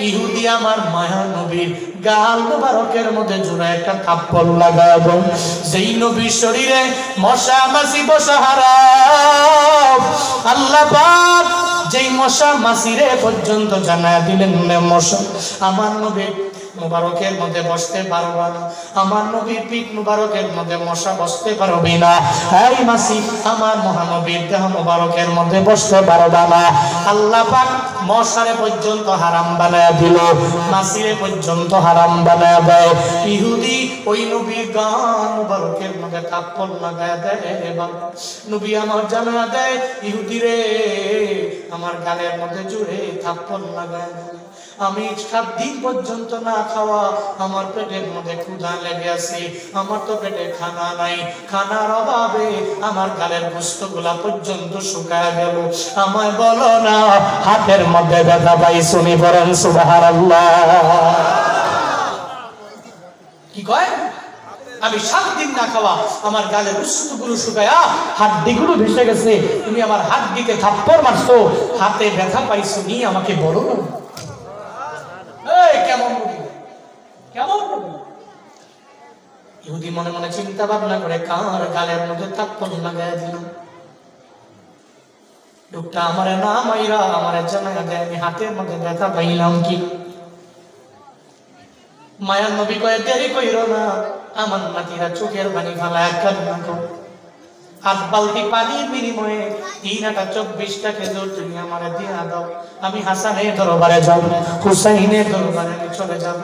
ইহুদি আমার মায়া নবীর গাল মুবারকের মধ্যে জোড়া একটা থাপ্পড় লাগাবো। যেই নবীর শরীরে মশা মাছি বসা হারাম, আল্লাহ পাক যেই মশা মাছিরে পর্যন্ত জানায় দিলেন মশা আমার নবীর মুবারকের মধ্যে বসতে পারবা না, আমার নবীর পিঠ মুবারকের মধ্যে মশা বসতে পারবে না। এই মাছি আমার মহানবীর দেহ মুবারকের মধ্যে বসতে পারবা না। আল্লাহ পাক মশারে পর্যন্ত হারাম বানায় দিল, মাছিরে পর্যন্ত হারাম বানায় দেয়। ইহুদি ওই নবীর গান মুবারকের মধ্যে থাপ্পড় লাগায় দেয়। এবার নবী আমার জানা দেয়, ইহুদি রে আমার গালের মধ্যে জুড়ে থাপ্পড় লাগায় দেয়। আমি 7 দিন পর্যন্ত না খাওয়া, আমার পেটের মধ্যে ক্ষুধা লেগে আছে, আমার তো পেটে খানা নাই, খানার অভাবে আমার গালের গোশতগুলা পর্যন্ত শুকায় গেল। আমায় বলো না হাতের মধ্যে ব্যথা পাই, শুনি পড়েন সুবহানাল্লাহ। কি কয়? আমি 7 দিন না খাওয়া, আমার গালের গোশতগুলো শুকায়া হাড্ডিগুলো ভেসে গেছে, তুমি আমার হাড্ডিতে থাপ্পড় মারছো, হাতে ব্যথা পাইছো, নি আমাকে বলো না। কেমন কেমন ইহুদি মনে মনে চিন্তা ভাবনা করে কার গালের মধ্যে থাপ্পড় লাগায় দিল। লোকটা আমারে না মাইরা আমারে জানায় দেয় আমি হাতের মধ্যে ব্যথা পাইলাম কি। মায়ার নবী কয়ে দেরি কইরো না, আমার নাতিরা চোখের পানি ফালায় কান্না করো। 8 বালতি পানির বিনিময়ে 3 আটা 24টা খেজুর তুমি আমারে দিয়া দাও, আমি হাসানের দরবারে যাব, হুসাইনের দরবারে আমি চলে যাব।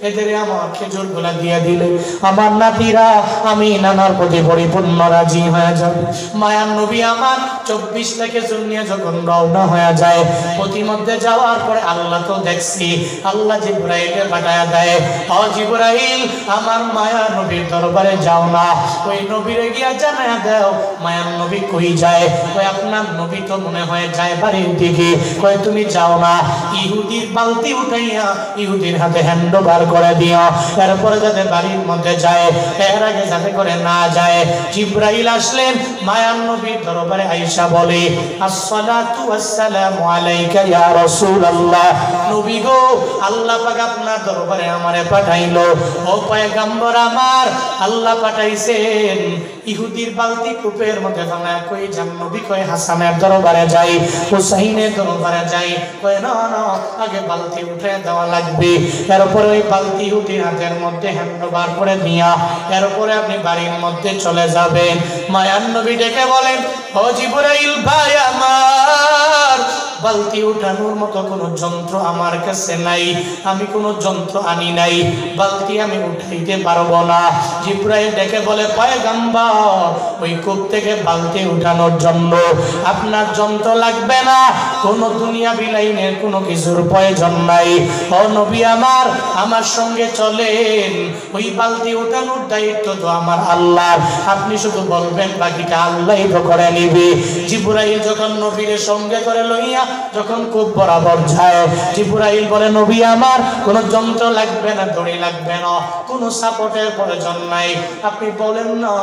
এদের আমার খেজুর গুলা দিয়ে দিলে আমার নাতিরা আমি নানার প্রতি পরিপূর্ণ রাজি হয়ে যাব। মায়ার নবী আমার 24টা খেজুর নিয়ে যখন রওনা হয়ে যায়, প্রতিমধ্যে যাওয়ার পরে আল্লাহ তো দেখছি, আল্লাহ জিবরাইলকে পাঠায়া দেয়, ও জিবরাইল আমার মায়ার নবীর দরবারে যাও না, ওই নবীরে গিয়া জানায়া দাও মায়ার নবী কই যায়। কই আপনার নবী তো মনে হয় যায় বাড়ির দিকে। কই তুমি যাও না, ইহুদির বালতি উঠাইয়া ইহুদির হাতে হ্যান্ড ওভার করে দিও, এরপরে যাতে বাড়ির মধ্যে যায়, এর আগে যাতে করে না যায়। জিবরাইল আসলেন মায়ার নবীর দরবারে, আয়েশা বলে আসসালাতু ওয়াসসালামু আলাইকা ইয়া রাসূলুল্লাহ, নবী গো আল্লাহ পাক আপনার দরবারে আমারে পাঠাইলো। ও পয়গম্বর আমার, আল্লাহ পাঠাইছেন ইহুদির বালতি কূপের মধ্যে ভাঙায়। কই যান নবী? কই হাসানের দরবারে যাই, হুসাইনের দরবারে যাই। কই না না, আগে বালতি উঠে দেওয়া লাগবে, এরপরে ওই বালতি ইহুদির হাতের মধ্যে হ্যান্ড ওভার করে দিয়া এরপরে আপনি বাড়ির মধ্যে চলে যাবেন। মায়ার নবী ডেকে বলেন, ও জিবরাইল ভাই আমার, বালতি উঠানোর মতো কোনো যন্ত্র আমার কাছে নাই, আমি কোনো যন্ত্র আনি নাই, বালতি আমি উঠাইতে পারবো না। জিবরাইল ডেকে বলে, পয়গম্বর ওই কূপ থেকে বালতি উঠানোর জন্য আপনার যন্ত্র লাগবে না, কোনো দুনিয়া বিলাইনের কোনো কিছুর প্রয়োজন নাই। ও নবী আমার, আমার সঙ্গে চলেন, ওই বালতি উঠানোর দায়িত্ব তো আমার আল্লাহ, আপনি শুধু বলবেন বাকিটা আল্লাহই তো করে নিবে। জিবরাইল যখন নবীর সঙ্গে করে লইয়া যখন কূপ বরাবর যায়, জিবরাইল বলে, নবী আমার কোনো যন্ত্র লাগবে না, দড়ি লাগবে না, কোনো সাপোর্টের প্রয়োজন নাই, আপনি বলেন না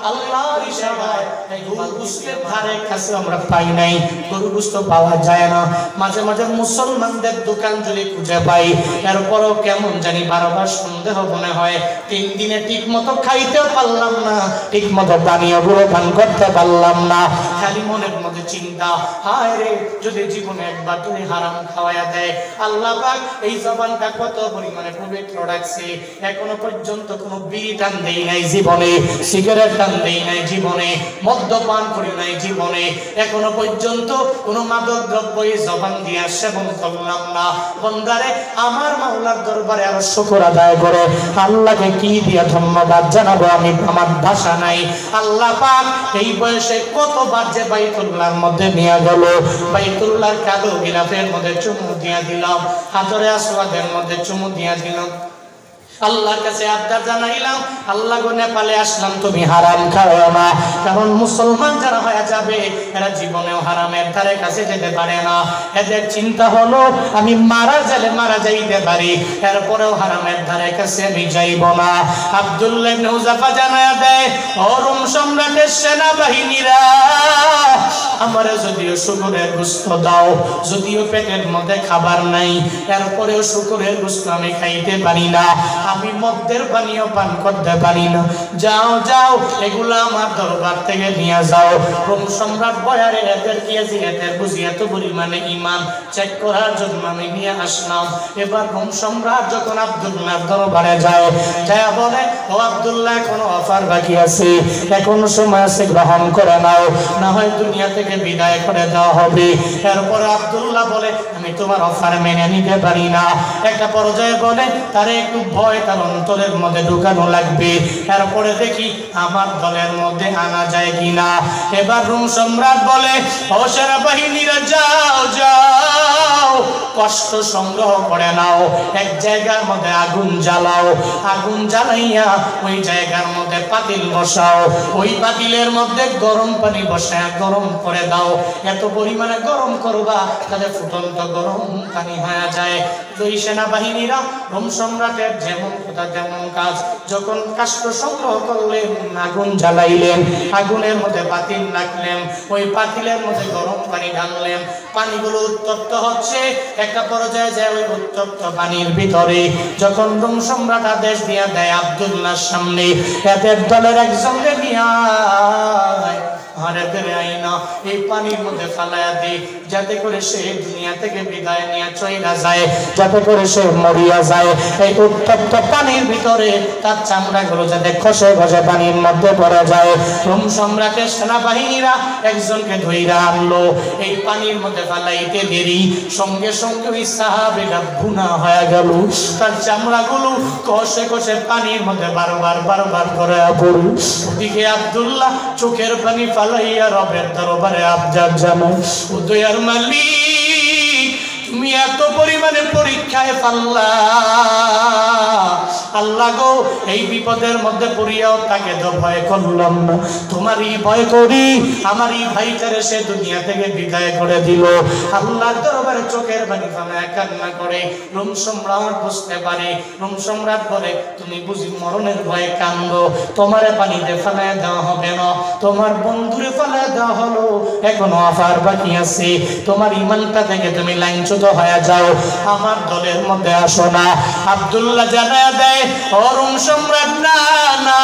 আল্লাহর ইশারায়। গরু গোশতের ধারে কাছে আমরা পাই নাই, গরু গোশত পাওয়া যায় না, মাঝে মাঝে মুসলমানদের দোকান যদি খুঁজে পাই, এরপরও কেমন জানি বারবার সন্দেহ মনে হয়। 3 দিনে ঠিক মতো খাইতেও পারলাম না, ঠিক মতো পানীয় গুলো পান করতে পারলাম না, খালি মনের মধ্যে চিন্তা, হায় রে যদি জীবনে একবার তুমি হারাম খাওয়াইয়া দেয়, আল্লাহ পাক এই জবানটা কত পরিমাণে পবিত্র রাখছে, এখনো পর্যন্ত কোনো বিড়ি টান দেই নাই জীবনে, সিগারেট টান দেই নাই জীবনে, মদ্যপান করি নাই জীবনে, এখনো পর্যন্ত কোনো মাদক দ্রব্য এই জবান দিয়ে সেবন করলাম না। বন্দারে আমার মাওলার দরবারে আরো শুকর আদায় করে আল্লাহকে কি দিয়া ধন্যবাদ জানাবো, আমি আমার ভাষা নাই। আল্লাহ পাক এই বয়সে কতবার যে বাইতুল্লাহর মধ্যে নিয়ে গেল, বাইতুল্লাহর কাদো গিলাফের মধ্যে চুমু দিয়া দিলাম, হাজরে আসওয়াদের মধ্যে চুমু দিয়া দিলাম, আল্লাহর কাছে আবদার জানাইলাম, আল্লাহ গো নেপালে আসলাম, তুমি হারাম খাও না, কারণ মুসলমান যারা হয়ে যাবে এরা জীবনেও হারামের ধারে কাছে যেতে পারে না। এদের চিন্তা হলো আমি মারা যাইতে পারি, এরপরেও হারামের ধারে কাছে আমি যাইব না। আব্দুল্লাহ ইবনে হুযাফা জানায়া দেয়, ও রোম সম্রাটের সেনাবাহিনীরা, আমারে যদিও শুকরের গোশত দাও, যদিও পেটের মধ্যে খাবার নাই, এরপরেও শুকরের গোশত আমি খাইতে পারি না, আমি মদের পানীয় পান করতে পারি না, যাও যাও এগুলো আমার দরবার থেকে নিয়ে যাও। রোম সম্রাট বয়ারে এদের দিয়েছি, এদের বুঝি এত পরিমাণে ঈমান চেক করার জন্য আমি নিয়ে আসলাম। এবার রোম সম্রাট যখন আব্দুল্লাহর দরবারে যায়, যায় বলে, ও আব্দুল্লাহ কোনো অফার বাকি আছে, এখনো সময় আছে, গ্রহণ করে নাও, না হয় দুনিয়া থেকে বিদায় করে দেওয়া হবে। এরপর আব্দুল্লাহ বলে, আমি তোমার অফার মেনে নিতে পারি না। একটা পর্যায়ে বলে তারে একটু ভয় তার অন্তরের মধ্যে ঢুকানো লাগবে, এরপরে দেখি আমার দলের মধ্যে আনা যায় কিনা। এবার রোম সম্রাট বলে, ও সেনাবাহিনীরা যাও যাও, কষ্ট সংগ্রহ করে নাও, এক জায়গার মধ্যে আগুন জ্বালাও, আগুন জ্বালাইয়া ওই জায়গার মধ্যে পাতিল বসাও, ওই পাতিলের মধ্যে গরম পানি বসায় গরম করে দাও, এত পরিমাণে গরম করবা তাহলে ফুটন্ত গরম পানি হয়ে যায়। ওই সেনাবাহিনীরা রোম সম্রাটের যেমন কথা তেমন কাজ, যখন কাষ্ঠ সংগ্রহ করলেন, আগুন জ্বালাইলেন, আগুনের মধ্যে পাতিল রাখলেন, ওই পাতিলের মধ্যে গরম পানি ঢাললেন, পানিগুলো উত্তপ্ত হচ্ছে। একটা পর্যায়ে যায় ওই উত্তপ্ত পানির ভিতরে যখন রোম সম্রাট আদেশ দিয়া দেয় আব্দুল্লাহর সামনে, এদের দলের একজনকে নিয়ে আর এদের আইনা এই পানির মধ্যে ফালাইয়া দিই, যাতে করে সে দুনিয়া থেকে বিদায় নিয়ে চইলা যায়, যাতে করে সে মরিয়া যায়। এই উত্তপ্ত পানির ভিতরে তার চামড়াগুলো যাতে খসে খসে পানির মধ্যে পড়ে যায়। রোম সম্রাটের সেনাবাহিনীরা একজনকে ধইরা আনলো, এই পানির মধ্যে ফালাইতে দেরি, সঙ্গে সঙ্গে ওই সাহাবীরা ভুনা হয়ে গেল, তার চামড়াগুলো খসে খসে পানির মধ্যে বারবার করে পড়ল। ওদিকে আব্দুল্লাহ চোখের পানি ফালাইয়া রবের দরবারে আবদার জানায়, ও দয়ার মালিক, তুমি এত পরিমাণে পরীক্ষায় ফাল্লা, আল্লাহ গো এই বিপদের মধ্যে পড়িয়াও তাকে তো ভয় করলাম না, তোমারই ভয় করি আমার এই ভাইটারে সে দুনিয়া থেকে বিদায় করে দিল। আল্লাহর দরবারে চোখের পানি ফেলায় কান্না করে। রোম সম্রাট বুঝতে পারে, রোম সম্রাট বলে, তুমি বুঝি মরণের ভয়ে কান্দো, তোমারে পানিতে ফেলায় দেওয়া হবে না, তোমার বন্ধুরে ফেলায় দেওয়া হলো, এখনো অফার বাকি আছে, তোমার ইমানটা থেকে তুমি লাইনচ্যুত হয়ে যাও, আমার দলের মধ্যে আসো না। আব্দুল্লাহ জানায়া দেয়, ও রোম সম্রাট, না না,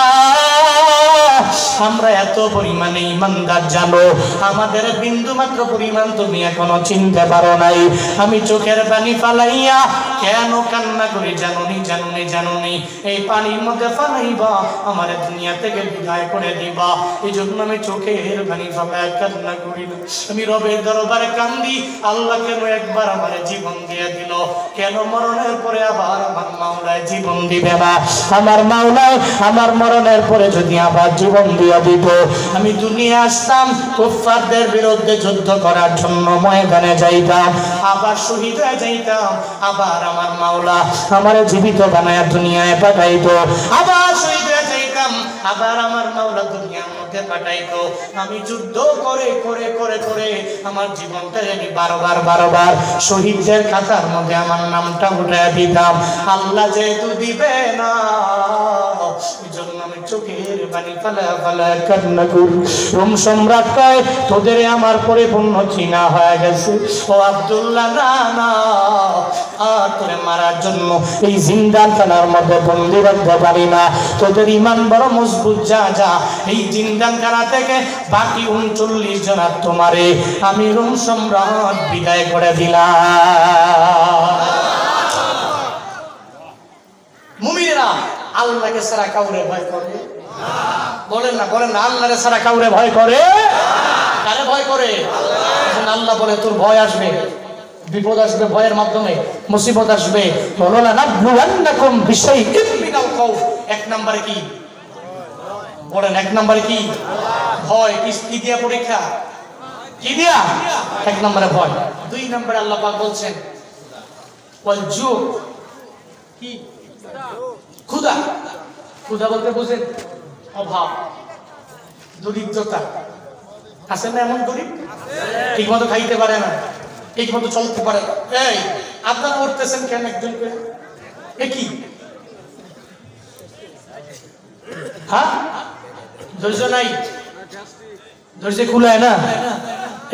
আমরা এত পরিমাণে ইমানদার জানো, আমাদের বিন্দু মাত্র পরিমাণ তুমি এখনো চিনতে পারো নাই। আমি চোখের পানি ফালাইয়া কেন কান্না করি জানুনি জানুনি জানুনি, এই পানির মধ্যে ফালাইবা আমার দুনিয়া থেকে বিদায় করে দিবা, এই জন্য আমি চোখের পানি ফালাইয়া কান্না করি না। আমি রবের দরবারে কান্দি, আল্লাহ কেন একবার আমার জীবন দিয়ে দিল, কেন মরণের পরে আবার আমার মাওলায় জীবন দিবে না, আমার মাওলায় আমার মরণের পরে যদি আবার জীবন দিয়ে দিত, আমি দুনিয়া আসতাম, কুফফারদের বিরুদ্ধে যুদ্ধ করার জন্য ময়দানে যাইতাম, আবার শহীদ হয়ে যাইতাম, আবার আমার মাওলা আমার জীবিত বানায় দুনিয়ায় পাঠাইতো, আবার শহীদ হয়ে যাইতাম, আবার আমার মাওলা দুনিয়ার মধ্যে পাঠাইতো। আমি যুদ্ধ করে করে করে করে আমার জীবনটা আমি বারবার শহীদদের খাতার মধ্যে আমার নামটা উঠে দিতাম, আল্লাহ যেহেতু দিবে না, এই জন্য আমি চোখের পানি ফালায়া ফালায়া কান্না করি। রোম সম্রাট কয়, তোদের আমার পরিপূর্ণ চিনা হয়ে গেছে, ও আব্দুল্লাহ, না না, আর তোরে মারার জন্য এই জিন্দানখানার মধ্যে বন্দি রাখতে পারি না, তোদের ইমান বড় মজবুত, যা যা এই জিন্দানখানা থেকে বাকি 39 জন তোমারে আমি রোম সম্রাট বিদায় করে দিলাম। মুমিনেরা আল্লাহকে ছাড়া কাউরে ভয় করে? বলেন না, বলেন না, আল্লাহকে ছাড়া কাউরে ভয় করে? কারে ভয় করে? আল্লাহ বলে তোর ভয় আসবে, বিপদ আসবে, ভয়ের মাধ্যমে মুসিবত আসবে। এক নম্বরে কি বলেন? এক নম্বরে কি? ভয়। কি দিয়া পরীক্ষা? কি দিয়া? এক নম্বরে ভয়। 2 নম্বরে আল্লাহ পাক বলছেন কি ক্ষুধা। ক্ষুধা বলতে বুঝেন অভাব, দরিদ্রতা। আছে না এমন গরিব? ঠিক মতো খাইতে পারে না, ঠিক মতো চলতে পারে না। এই আপনারা উঠতেছেন কেন একজন করে? এ কি? হ্যাঁ, ধৈর্য নাই, ধৈর্য খুলায় না।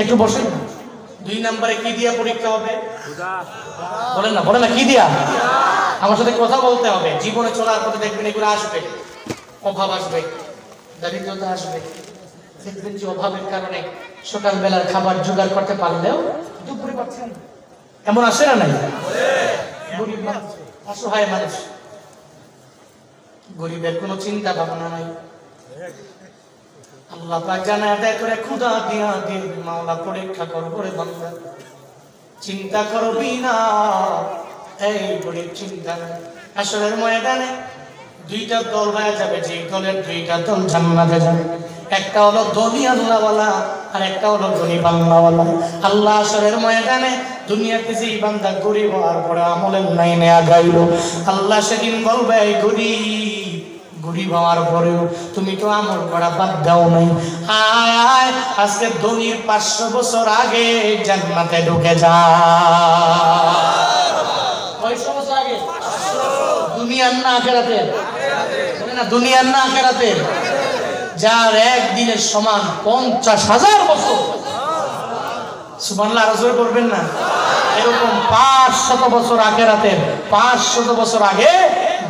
একটু বসেন। 2 নম্বরে কি দিয়া পরীক্ষা হবে? বলেন না, বলেন না, কি দিয়া? আমার সাথে কথা বলতে হবে। জীবনে চলার পথে দেখবেন এগুলো আসবে, অভাব আসবে, দারিদ্রতা আসবে। দেখবেন যে অভাবের কারণে সকালবেলার খাবার জোগাড় করতে পারলেও দুপুরে পাচ্ছেন। এমন আসে না? নাই? গরিব মানুষ, অসহায় মানুষ, গরিবের কোনো চিন্তা ভাবনা নাই। আল্লাহ পাক জানা আদায় করে ক্ষুধা দিয়া দিয়ে মাওলা পরীক্ষা করবো রে বান্দা। চিন্তা করবি না, এই গরিব চিন্তা নাই। আসরের ময়দানে 2টা দল হয়ে যাবে, যে দলের 2টা দল জান্নাতে যাবে। একটা হলো ধনী আল্লাহওয়ালা, আর একটা হলো গরিব আল্লাহওয়ালা। আল্লাহ আসরের ময়দানে দুনিয়াতে যে বান্দা গরিব হওয়ার পরে আমলের লাইনে আগাইলো, আল্লাহ সেদিন বলবে এই গরিব হওয়ার পরেও তুমি তো আমল করা বাদ দাও নাই। আয় আয়, আজকে ধনীর 500 বছর আগে জান্নাতে ঢুকে যা। কয়শো বছর আগে? দুনিয়ার না আখিরাতের? না, দুনিয়ার না আখিরাতের। যার একদিনের সমান 50,000 বছর। সুবহানাল্লাহ, আরো জোরে বলবেন না? এরকম 500 বছর আখিরাতের, 500 বছর আগে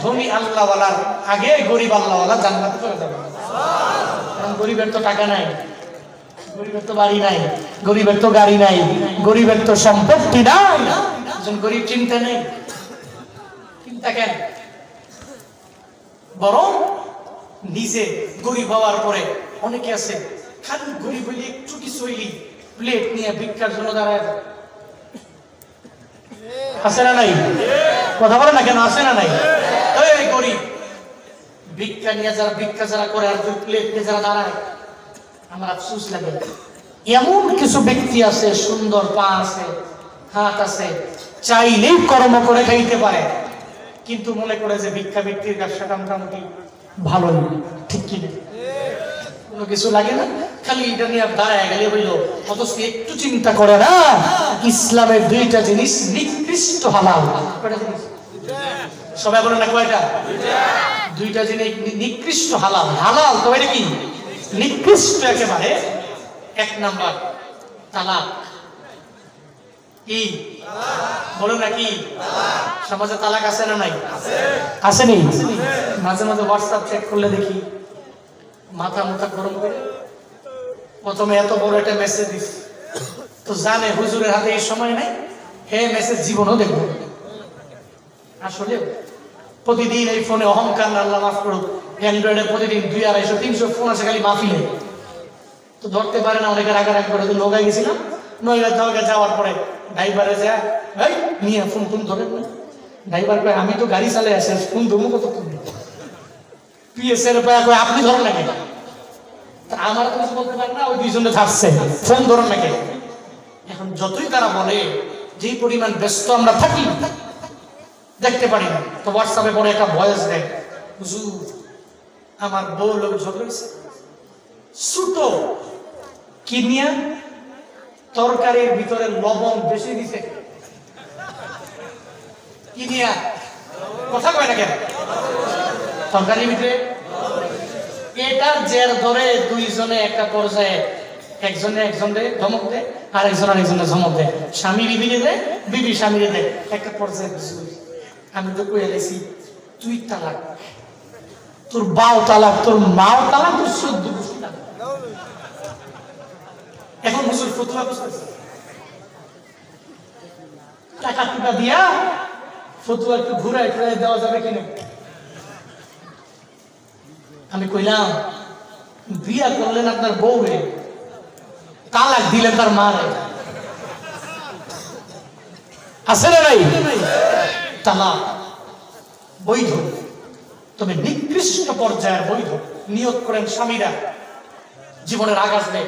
ধনী আল্লাহওয়ালার আগে গরিব আল্লাহওয়ালা জান্নাতে চলে যাবে। কারণ গরিবের তো টাকা নাই, গরিবের তো বাড়ি নাই, গরিবের তো গাড়ি নাই, গরিবের তো সম্পত্তি নাই। গরিব চিন্তা নেই। চিন্তা কেন? বরং নিজে গরিব হওয়ার পরে অনেকে আছে খালি গরিব হইলে একটু কিছু হইলি প্লেট নিয়ে ভিক্ষার জন্য দাঁড়ায়। আছে না নাই? কথা বলে না কেন? আছে না নাই? এই গরিব ভিক্ষা নিয়ে যারা করে আর 2 প্লেট নিয়ে যারা দাঁড়ায়, আমার আফসোস লাগে। এমন কিছু ব্যক্তি আছে, সুন্দর পা আছে, হাত আছে, চাইলেই কর্ম করে খাইতে পারে, কিন্তু মনে করে যে ভিক্ষা ব্যক্তির ব্যবসাটা মোটামুটি ভালোই। ঠিক কিনা? কোনো কিছু লাগে না, খালি এটা নিয়ে দাঁড়ায় গেলে হইল। অথচ একটু চিন্তা করে না, ইসলামের 2টা জিনিস নিকৃষ্ট হালাল। সবাই বলে না কয়টা? 2টা জিনিস নিকৃষ্ট হালাল। হালাল তো এটা কি? নিকৃষ্ট একেবারে। 1 নাম্বার তালাক। কি বলো না? কি সমাজে তালাক আছে না নাই? আসেনি? মাঝে মাঝে হোয়াটসঅ্যাপ চেক করলে দেখি মাথা গরম করে প্রথমে এত বড় একটা মেসেজ দিস, তো জানে হুজুরের হাতে এই সময় নাই, হে মেসেজ জীবনও দেখবো। আসলে প্রতিদিন এই ফোনে অহংকার, আল্লাহ মাফ করুক, অ্যান্ড্রয়েডে প্রতিদিন 200, 250, 300 ফোন আছে খালি মাহফিলে, তো ধরতে পারে না। অনেকে রাগারাগ করে নৌকায় গেছিলাম, নৌকা যাওয়ার পরে ড্রাইভারে যায়, এই নিয়ে ফোন ধরেন না। ড্রাইভার কয় আমি তো গাড়ি চালাই আসে, ফোন ধরবো কতক্ষণ? পিএসের কয় আপনি ধরেন নাকি? আমার কিছু বলতে পারে না, ওই 2জনে থাকছে, ফোন ধরেন নাকি? এখন যতই তারা বলে যেই পরিমাণ ব্যস্ত আমরা থাকি দেখতে পারি না, তো হোয়াটসঅ্যাপে পরে একটা ভয়েস দেয়, হুজুর আমার বউ লোক ঝগড়েছে, ছোট কি নিয়ে তরকারির ভিতরে লবণ বেশি দিছে। কি নিয়ে কথা কয় না কেন? তরকারির ভিতরে। এটার জের ধরে 2জনে একটা পর্যায়ে একজনে ধমক দেয়, আর একজনে ধমক দেয়। স্বামী বিবিরে দেয়, বিবি স্বামীরে দেয়। একটা পর্যায়ে আমি তো কয়ে গেছি, তুই তালাক, তোর বাও তালাক, তোর মাও তালাক, তোর 14 গোষ্ঠী তালাক। এখন হুজুর ফতোয়া বুঝতেছে, টাকা টুকা দিয়া ফতোয়া একটু ঘুরাই দেওয়া যাবে কিনা? আমি কইলাম, বিয়া করলেন আপনার বউরে, তালাক দিলেন তার মারে। আছে না নাই? তালাক বৈধ, তবে নিকৃষ্ট পর্যায়ের বৈধ। নিয়ত করেন স্বামীরা জীবনের আঘাত নেই,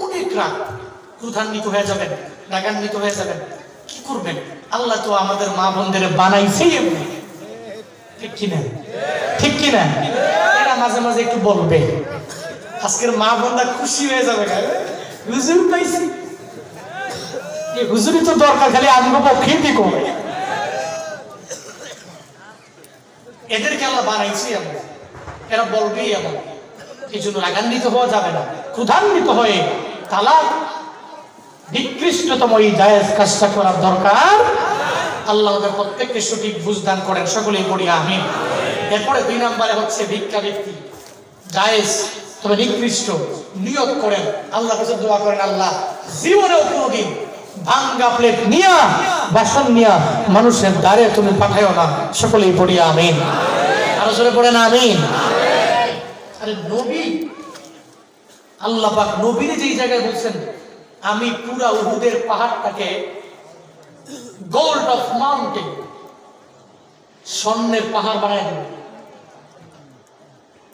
অনেক রাগ, ক্রোধান্বিত হয়ে যাবেন, রাগান্বিত হয়ে যাবেন, কি করবেন? আল্লাহ তো আমাদের মা বোনদের বানাইছেই এমনি। ঠিক কিনা? ঠিক কিনা? এরা মাঝে মাঝে একটু বলবে, আজকের মা বোনরা খুশি হয়ে যাবে, হুজুর পাইছি। হুজুরি তো দরকার, খালি আমগো পক্ষে দিকো। এদেরকে আল্লাহ বানাইছি এমন, এরা বলবেই এমন। এই জন্য রাগান্বিত হওয়া যাবে না, ক্ষুধান্বিত হয়ে তালাক নিকৃষ্টতম এই জায়েজ কাজটা করার দরকার। আল্লাহ ওদের প্রত্যেককে সঠিক বুঝদান করেন, সকলেই পড়ি আমিন। এরপরে 2 নম্বরে হচ্ছে ভিক্ষা বৃত্তি, জায়েজ তবে নিকৃষ্ট। নিয়ত করেন, আল্লাহর কাছে দোয়া করেন, আল্লাহ জীবনেও কোনোদিন ভাঙ্গা প্লেট নিয়া, বাসন নিয়া মানুষের দ্বারে তুমি পাঠাইও না, সকলেই পড়ি আমিন। আরো জোরে পড়েন আমিন। আরে নবী, আল্লাহ পাক নবীর যেই জায়গায় বলছেন, আমি পুরা উহুদের পাহাড়টাকে গোল্ড অফ মাউন্টেন, স্বর্ণের পাহাড় বানায় দিবে।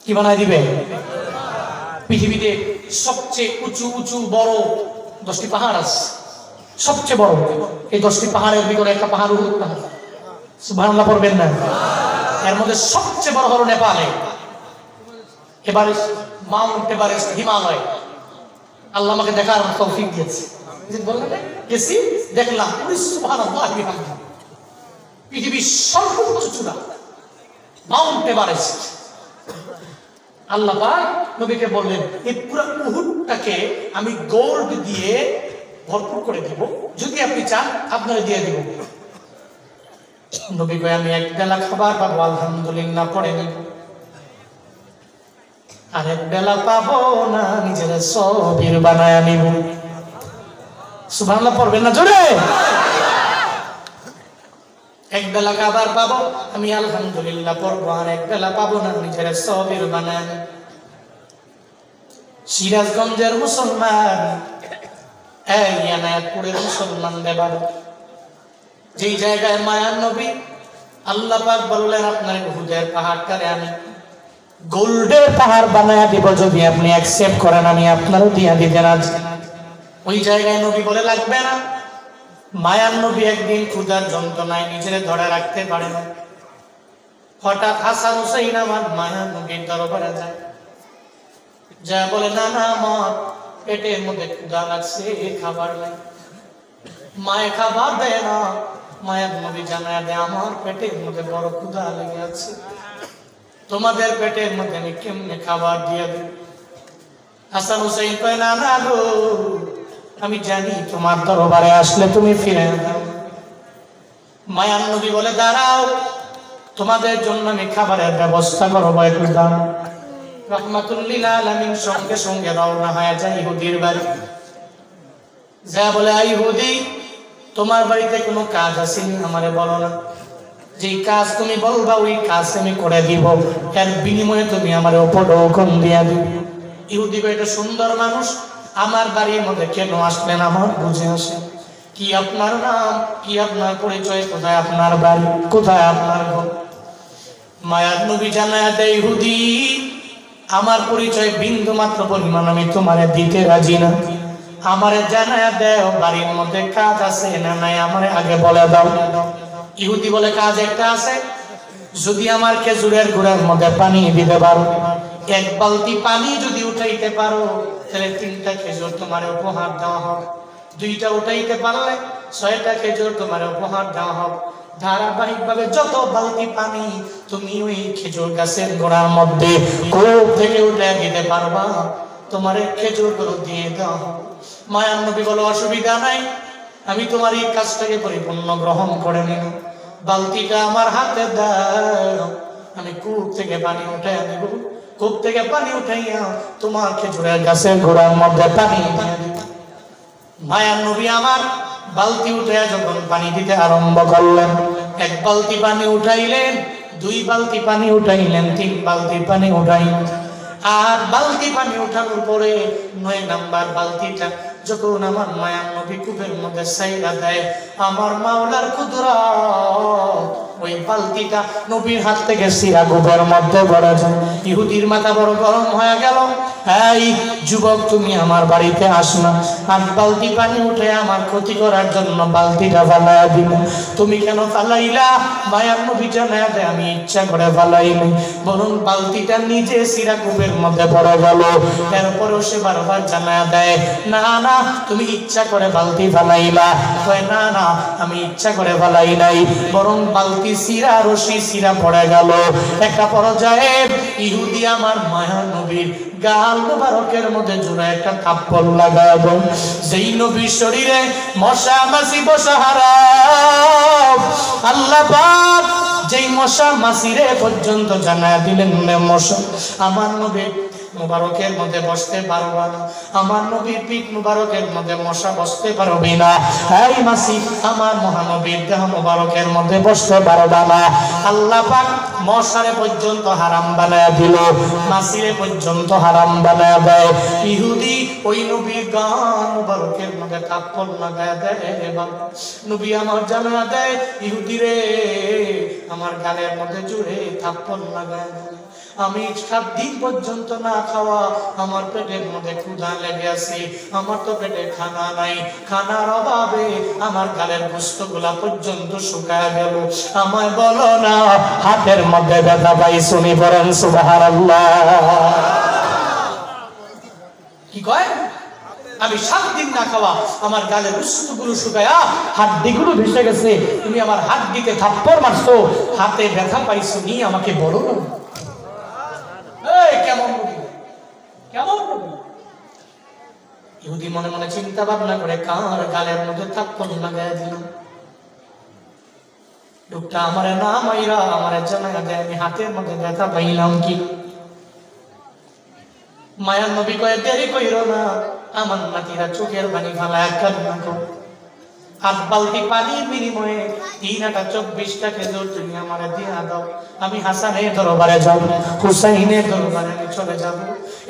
কি বানায় দিবে? পৃথিবীতে সবচেয়ে উঁচু উঁচু বড় 10টি পাহাড় আছে, সবচেয়ে বড় এই 10টি পাহাড়ের ভিতরে একটা পাহাড় উহুদ পাহাড়। সুবহানাল্লাহ পড়বেন না? এর মধ্যে সবচেয়ে বড় হলো নেপালে এভারেস্ট, মাউন্ট এভারেস্ট, হিমালয়। আল্লাহ আমাকে দেখার তৌফিক দিয়েছে, গেছি দেখলাম। সুবহানাল্লাহ, পৃথিবীর সর্বোচ্চ চূড়া মাউন্ট এভারেস্ট। আল্লাহ পাক নবীকে বললেন, এই পুরো উহুদটাকে আমি গোল্ড দিয়ে ভরপুর করে দেব, যদি আপনি চান আপনারা দিয়ে দেব। নবী কয়, আমি এক বেলা খাবার পাবো আলহামদুলিল্লাহ পড়ে নেব, আর এক বেলা পাবো না নিজের সবির বানায় নিব। সুবহানাল্লাহ পড়বেন না জোরে? এক বেলা খাবার পাবো আমি আলহামদুলিল্লাহ পড়বো, আর এক বেলা পাবো না নিজের সবির বানায়। সিরাজগঞ্জের মুসলমান, এই এনায়েতপুরের মুসলমান দেবার, যেই জায়গায় মায়ার নবী আল্লাহ পাক বললেন, আপনার উহুদের পাহাড়টারে আমি গোল্ডের পাহাড় বানায় দিব, যদি আপনি অ্যাকসেপ্ট করেন আমি আপনারও দিয়া দিতেন। আজ ওই জায়গায় নবী বলে, লাগবে না। মায়ার নবী একদিন ক্ষুধার যন্ত্রণায় নিজের ধরে রাখতে পারে না। হঠাৎ হাসান হুসাইন আমার মায়ার নবীর দরবারে যায়, যা বলে, না না, আমার পেটের মধ্যে ক্ষুধা লাগছে, খাবার নাই। মায়ে খাবার দেয় না। মায়ের নবী জানায় দেয়, আমার পেটের মধ্যে বড় ক্ষুধা লেগে আছে, তোমাদের পেটের মধ্যে আমি কেমনে খাবার দিয়ে দেব? হাসান হুসাইন কয়, না না গো, আমি জানি তোমার দরবারে আসলে তুমি ফিরে দাও। মায়ার নবী বলে, দাঁড়াও, তোমাদের জন্য আমি খাবারের ব্যবস্থা করবো, একটু দাও। রহমাতুল্লিল আলামিন সঙ্গে সঙ্গে রওনা হয়ে যায় ইহুদির বাড়ি। যা বলে, ইহুদি, তোমার বাড়িতে কোনো কাজ আছে আমারে বলো না, যেই কাজ তুমি বলবা ওই কাজ আমি করে দিব, এর বিনিময়ে তুমি আমার উপঢৌকন দিয়া দিবে। ইহুদি কয়, এটা সুন্দর মানুষ, আমার বাড়ির মধ্যে কেন আসলেন আমার বুঝে আসে। কি আপনার নাম, কি আপনার পরিচয়, কোথায় আপনার বাড়ি, কোথায় আপনার ঘর? মায়ার নবী জানায় দেয়, ইহুদি, আমার পরিচয় বিন্দু মাত্র পরিমাণ আমি তোমারে দিতে রাজি না। আমারে জানায় দেও বাড়ির মধ্যে কাজ আছে না নাই, আমারে আগে বলে দাও। ইহুদি বলে, কাজ একটা আছে, যদি আমার খেজুরের গুড়ার মধ্যে পানি দিতে পারো, 1 বালতি পানি যদি উঠাইতে পারো, তাহলে 3টা খেজুর তোমার উপহার দেওয়া হবে। 2টা উঠাইতে পারলে 6টা খেজুর তোমার উপহার দেওয়া হবে। ধারাবাহিকভাবে যত বালতি পানি তুমি ওই খেজুর গাছের গোড়ার মধ্যে কূপ থেকে উঠে দিতে পারবা, তোমার খেজুর গুলো দিয়ে দেওয়া হবে। মায়ার নবী বলো, অসুবিধা নাই, আমি তোমার এই কাজটাকে পরিপূর্ণ গ্রহণ করে নিব। বালতিটা আমার হাতে দাও, আমি কূপ থেকে পানি উঠে দেব। কূপ থেকে পানি উঠাইয়া তোমার খেজুরের গাছের গোড়ার মধ্যে পানি দিয়ে দেব। মায়ার নবী আমার বালতি উঠে যখন পানি দিতে আরম্ভ করলেন, 1 বালতি পানি উঠাইলেন, 2 বালতি পানি উঠাইলেন, 3 বালতি পানি উঠাইলেন। আর বালতি পানি উঠানোর পরে 9 নাম্বার বালতিটা যখন আমার মায়ার নবী কূপের মধ্যে সাইরা দেয়, আমার মাওলার কুদরত, ওই বালতিটা নবীর হাত থেকে সিরা কূপের মধ্যে পড়ে যায়। ইহুদির মাথা বড় গরম হয়ে গেল। এই যুবক তুমি আমার বাড়িতে আসো না, আর বালতি পানি উঠে আমার ক্ষতি করার জন্য বালতিটা ফালাইয়া দিল। তুমি কেন ফালাইলা? মায়ার নবী জানায়া দেয় আমি ইচ্ছা করে ফালাইনি, বরং বালতিটা নিজে সিরাকুপের মধ্যে পড়ে গেল। এরপরেও সে বারবার জানায়া দেয় না না তুমি ইচ্ছা করে বালতি ফালাইলা। কয় না না আমি ইচ্ছা করে ফালাই নাই, বরং বালতি সিরা রশি সিরা পড়ে গেল। একটা পর্যায়ে ইহুদি আমার মায়ার নবীর গাল মুবারকের মধ্যে জোড়া একটা থাপ্পড় লাগাবো। যেই নবীর শরীরে মশা মাছি বসা হারাম, আল্লাহ পাক যেই মশা মাছিরে পর্যন্ত জানায়া দিলেন মশা আমার নবীর মুবারকের মধ্যে বসতে পারবা না, আমার নবীর পিঠ মুবারকের মধ্যে মশা বসতে পারবি না। এই মাছি আমার মহানবীর দেহ মুবারকের মধ্যে বসতে পারবা না। আল্লাহ পাক মশারে পর্যন্ত হারাম বানায়া দিল, মাছিরে পর্যন্ত হারাম বানায়া দেয়। ইহুদি ওই নবীর গান মুবারকের মধ্যে থাপ্পড় লাগায়া দেয়। নবী আমার জানা দেয় ইহুদি রে আমার গালের মধ্যে জুড়ে থাপ্পড় লাগায়া দেয়। আমি 7 দিন পর্যন্ত না খাওয়া, আমার পেটের মধ্যে ক্ষুধা লেগে আছে, আমার তো পেটে খানা নাই, খানার অভাবে আমার গালের গোশতগুলা পর্যন্ত শুকায় গেল। আমায় বলো না হাতের মধ্যে ব্যথা পাই? শুনি পড়েন সুবহানাল্লাহ। কি কয়? আমি 7 দিন না খাওয়া, আমার গালের গোশতগুলো শুকায়া হাড্ডিগুলো ভেসে গেছে, তুমি আমার হাড্ডিতে থাপ্পড় মারছো, হাতে ব্যথা পাইছো নি আমাকে বলো না। কেমন কেমন ইহুদি মনে মনে চিন্তা ভাবনা করে কার গালের মধ্যে থাপ্পড় লাগায়া দিল। লোকটা আমারে না মাইরা আমারে জানায়া দেয় আমি হাতের মধ্যে ব্যথা পাইলাম কি। মায়ার নবী কয়ে দেরি কইরো না, আমার নাতিরা চোখের পানি ফালায়া কান্না করে। 8 বালতি পানির বিনিময়ে 3 আটা 24টা খেজুর তুমি আমারে দিয়া দাও, আমি হাসানের দরবারে যাব, হুসাইনের দরবারে আমি চলে যাব।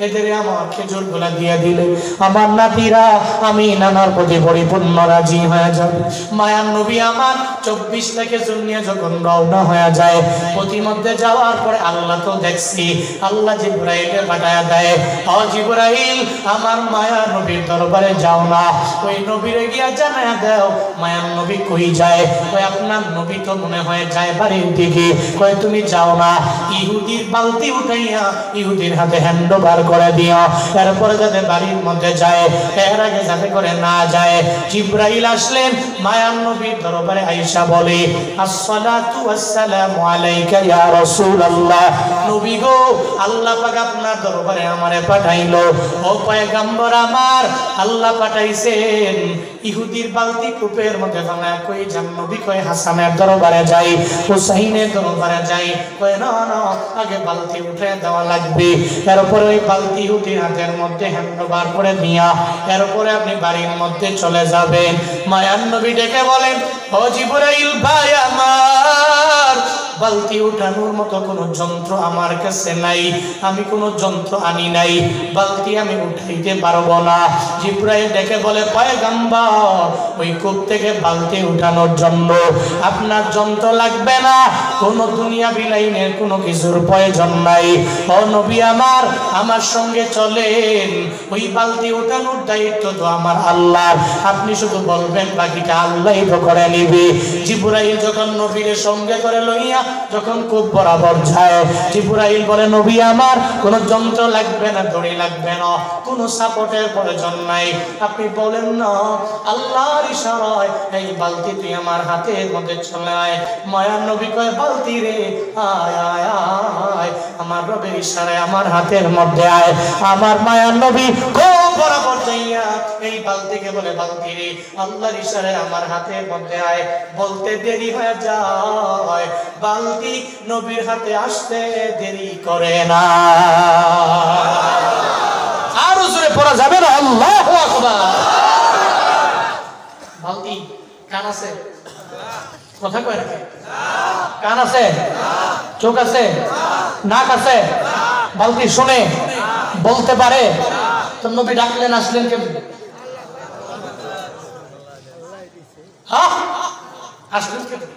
এদের আমার খেজুর গুলা দিয়ে দিলে আমার নাতিরা আমি নানার প্রতি পরিপূর্ণ রাজি হয়ে যাব। মায়ার নবী আমার 24টা খেজুর নিয়ে যখন রওনা হয়ে যায়, প্রতিমধ্যে যাওয়ার পরে আল্লাহ তো দেখছি আল্লাহ জিবরাইলকে পাঠায়া দেয়, ও জিবরাইল আমার মায়ার নবীর দরবারে যাও না, ওই নবীরে গিয়া জানায়া দাও মায়ার নবী কই যায়। কই আপনার নবী তো মনে হয় যায় বাড়ির দিকে। কই তুমি যাও না, ইহুদির বালতি উঠাইয়া ইহুদির হাতে হ্যান্ড ওভার করে দিও, এরপরে যাতে বাড়ির মধ্যে যায়, এর আগে যাতে করে না যায়। জিবরাইল আসলেন মায়ার নবীর দরবারে, আয়েশা বলে আসসালাতু ওয়াসসালামু আলাইকা ইয়া রাসূলুল্লাহ, নবী গো আল্লাহ পাক আপনার দরবারে আমারে পাঠাইলো। ও পয়গম্বর আমার, আল্লাহ পাঠাইছেন ইহুদির বালতি কূপের মধ্যে বানায়। কই যান নবী? কই হাসানের দরবারে যাই, হুসাইনের দরবারে যাই। কই না না আগে বালতি উঠে দেওয়া লাগবে, এরপরে ওই বালতি ইহুদির হাতের মধ্যে হ্যান্ড ওভার করে দিয়া এরপরে আপনি বাড়ির মধ্যে চলে যাবেন। মায়ার নবী ডেকে বলেন, ও জিবরাইল ভাই আমার, বালতি উঠানোর মতো কোনো যন্ত্র আমার কাছে নাই, আমি কোনো যন্ত্র আনি নাই, বালতি আমি উঠাইতে পারবো না। জিবরাইল ডেকে বলে, পয়গম্বর ওই কূপ থেকে বালতি উঠানোর জন্য আপনার যন্ত্র লাগবে না, কোনো দুনিয়া বিলাইনের কোনো কিছুর প্রয়োজন নাই। ও নবী আমার, আমার সঙ্গে চলেন, ওই বালতি উঠানোর দায়িত্ব তো আমার আল্লাহ, আপনি শুধু বলবেন বাকিটা আল্লাহই তো করে নিবে। জিবরাইল যখন নবীর সঙ্গে করে লইয়া যখন কূপ বরাবর যায়, জিবরাইল বলে, নবী আমার কোনো যন্ত্র লাগবে না, দড়ি লাগবে না, কোনো সাপোর্টের প্রয়োজন নাই, আপনি বলেন না আল্লাহর ইশারায় এই বালতি তুই আমার হাতের মধ্যে চলে আয়। মায়ার নবী কয়, বালতি রে আয় আয় আয়, আমার রবের ইশারায় আমার হাতের মধ্যে আয়। আমার মায়ার নবী খুব বরাবর যাইয়া এই বালতিকে বলে, বালতি রে আল্লাহর ইশারায় আমার হাতের মধ্যে আয়। বলতে দেরি হয়ে যায়, বালতি নবীর হাতে আসতে দেরি করে না। আরো জোরে পড়া যাবে না, আল্লাহু আকবার। বালতি কান আছে? কথা কয় রাখে? কান আছে? চোখ আছে? নাক আছে? বালতি শুনে? বলতে পারে? তো নবী ডাকলেন, আসলেন কেমন? আসলেন কেমন?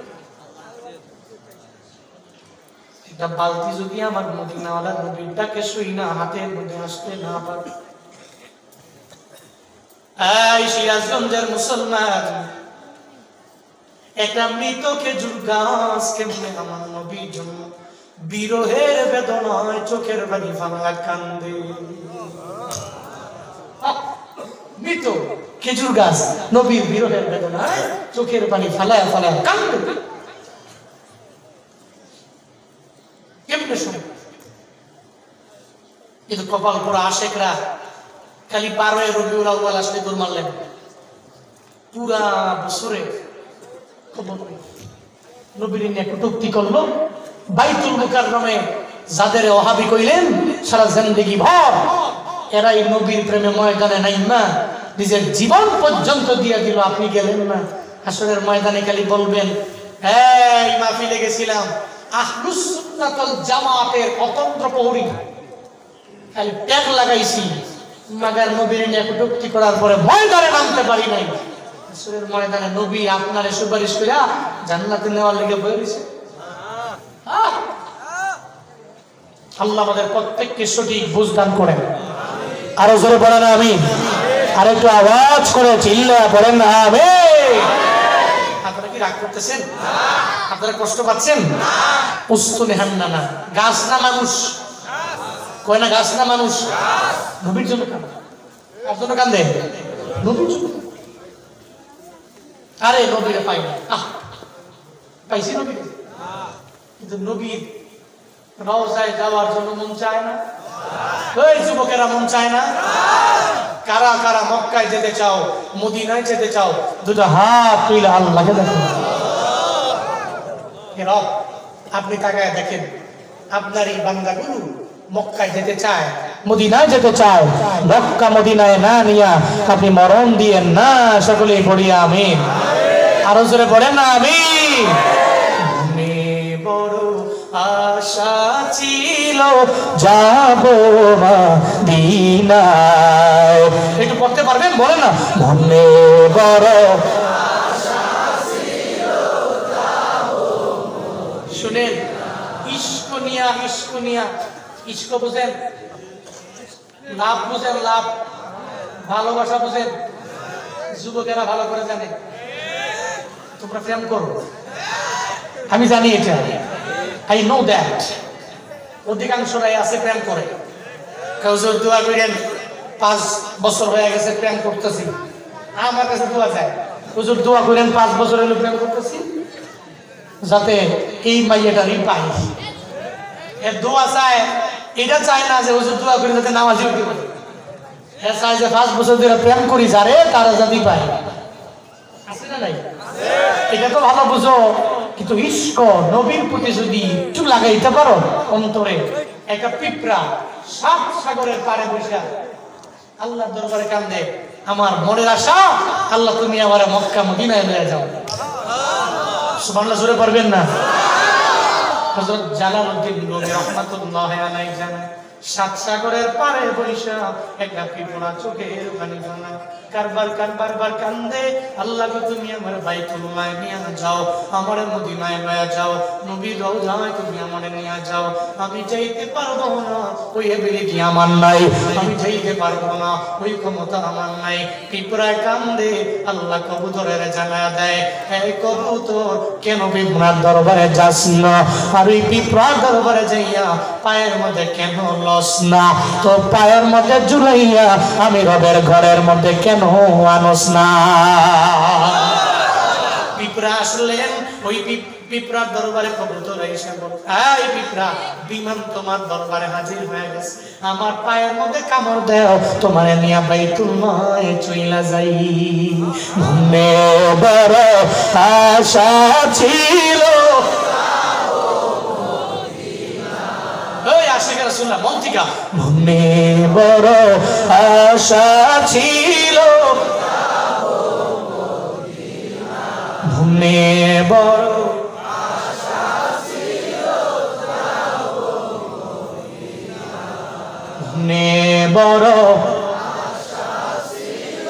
একটা বালতি যদি আমার মদিনাওয়ালার নবীটাকে শুই না হাতের মধ্যে আসতে না পারে, এই সিরাজগঞ্জের মুসলমান, একটা মৃত খেজুর গাছ কেমনে আমার নবীর জন্য বিরহের বেদনায় চোখের পানি ফালা কান্দে। মৃত খেজুর গাছ নবীর বিরহের বেদনায় চোখের পানি ফালায় ফালায় কান্দে। কেমনে শুনে? কিন্তু কপাল পোড়া আশেকরা খালি 12 রবিউল আউয়াল আসলে দৌড় মারলেন, পুরা বছরে খবর নেই। নবীর নিয়ে কটূক্তি করলো, বাইতুল মুকাররমে যাদের ওহাবি কইলেন সারা জিন্দেগি ভর এরাই নবীর প্রেমে ময়দানে নাইমা নিজের জীবন পর্যন্ত দিয়ে দিল, আপনি গেলেন না। হাসরের ময়দানে খালি বলবেন, এই মাহফিলে গেছিলাম, আহলুস সুন্নাত ওয়াল জামাতের অতন্ত্র প্রহরী, খালি ট্যাগ লাগাইছি, মাগার নবীর নিয়ে কটূক্তি করার পরে ময়দানে নামতে পারি নাই। হাসরের ময়দানে নবী আপনারে সুপারিশ কইরা জান্নাতে নেওয়ার লেগে বই রইছে। আল্লাহ আমাদের প্রত্যেককে সঠিক বুঝদান করেন। আরো জোরে বলেন আমিন। আর একটু আওয়াজ করে চিল্লা পড়েন না আমিন। আপনারা কি রাগ করতেছেন? আপনারা কষ্ট পাচ্ছেন? উস্তুনে হান্নানা, গাছ না মানুষ, কয় না গাছ না মানুষ, নবীর জন্য কাঁদে। কার জন্য কাঁদে? নবীর জন্য। আরে নবীরে পাই না, পাইছি নবীরে, কিন্তু নবীর রওজায় যাওয়ার জন্য মন চায় না। ওই যুবকেরা মন চায় না? কারা কারা মক্কায় যেতে চাও, মদিনায় যেতে চাও? দুটো হাত তুলে আল্লাহকে দেখো। হে রব, আপনি তাকায় দেখেন, আপনার এই বান্দাগুলো মক্কায় যেতে চায়, মদিনায় যেতে চায়, মক্কা মদিনায় না নিয়া আপনি মরণ দিয়েন না। সকলেই পড়িয়া আমিন। আরো জোরে পড়েন না আমিন। বড় আশা ছিল যাব মদিনায়, একটু পড়তে পারবেন? বলেন না, মনে বড় আশা ছিল যাব। শুনেন, ইশক নিয়া, ইশক নিয়া, ইশক বুঝেন? লাভ বুঝেন? লাভ, ভালোবাসা বুঝেন? যুবকেরা ভালো করে জানে। তোমরা প্রেম করো, আমি জানি এটা, আই নো দ্যাট। অধিকাংশরাই আছে প্রেম করে। কেউ যদি দোয়া করেন 5 বছর হয়ে গেছে প্রেম করতেছি, আমার কাছে দোয়া চায়, হুজুর দোয়া করেন 5 বছর হলো প্রেম করতেছি যাতে এই মাইয়াটারই পাই। এর দোয়া চায়, এটা চায় না যে হুজুর দোয়া করে যাতে নামাজি হতে পারে। এর চায় যে 5 বছর ধরে প্রেম করি যারে তারা যাতে পায়। আছে না নাই? এটা তো ভালো বুঝো, কিন্তু ইশক নবীর প্রতি যদি একটু লাগাইতে পারো অন্তরে, একটা পিঁপড়া 7 সাগরের পারে বসে আল্লাহর দরবারে কান্দে, আমার মনের আশা আল্লাহ তুমি আমার মক্কা মদিনায় নিয়ে যাও। সুবহানাল্লাহ জোরে পারবেন না? হযরত জালালউদ্দিন রুমি রাহমাতুল্লাহি আলাইহি জানেন, 7 সাগরের পারে বসে একটা পিঁপড়া চোখের পানি ফেলে কারবার কান্দে, আল্লাহ গো তুমি আমার বাইতুল্লাহ নিয়ে যাও, আমার মদিনায় নিয়ে যাও, নবীর রওজায় তুমি আমারে নিয়ে যাও। আমি যাইতে পারবো না, ওই এবিলিটি আমার নাই, আমি যাইতে পারবো না, ওই ক্ষমতা আমার নাই। পিঁপড়ায় কান্দে, আল্লাহ কবুতরের জানা দেয়, এই কবুতর কেন পিঁপড়ার দরবারে যাস না? আর ওই পিঁপড়ার দরবারে যাইয়া পায়ের মধ্যে কেন লস না? তো পায়ের মধ্যে ঝুলাইয়া আমি রবের ঘরের মধ্যে কেন আনস না? পিঁপড়া আসলেন, ওই পিঁপড়ার দরবারে কবুতর এসে বল, এই পিঁপড়া, বিমান তোমার দরবারে হাজির হয়ে গেছে, আমার পায়ের মধ্যে কামড় দাও, তোমারে নিয়া বাইতুল্লাহে চইলা যাই। মনে বড় আশা ছিল, মনে বড় আশা ছিল, মনে বড় আশা ছিল, মনে বড় আশা ছিল,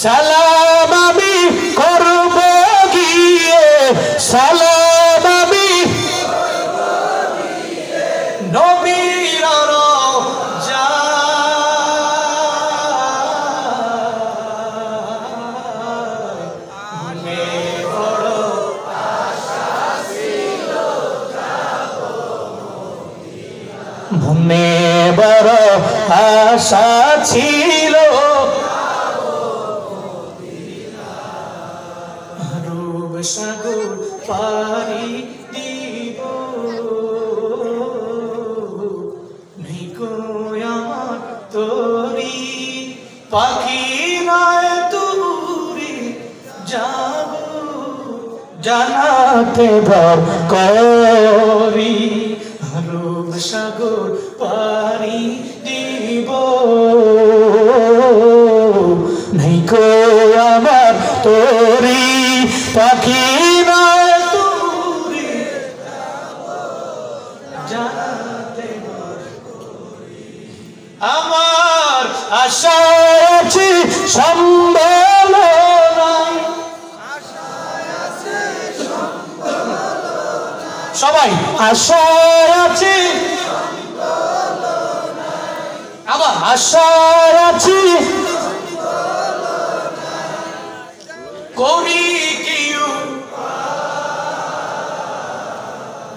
সালাম আমি করব গিয়ে, সালাম মনে বড় আশা ছিল রূপ সাগর পারি দিব আমার তোরি পাখি নয় তুরি যাব জানাতে ভর করি রূপ সাগর পারি দিব নিকো আমার তোরি পাখি নয় তুরি জানাতে আমার আশা আছে সম্বল নাই সবাই আশা আছে আবার আশা আছে করি কিউ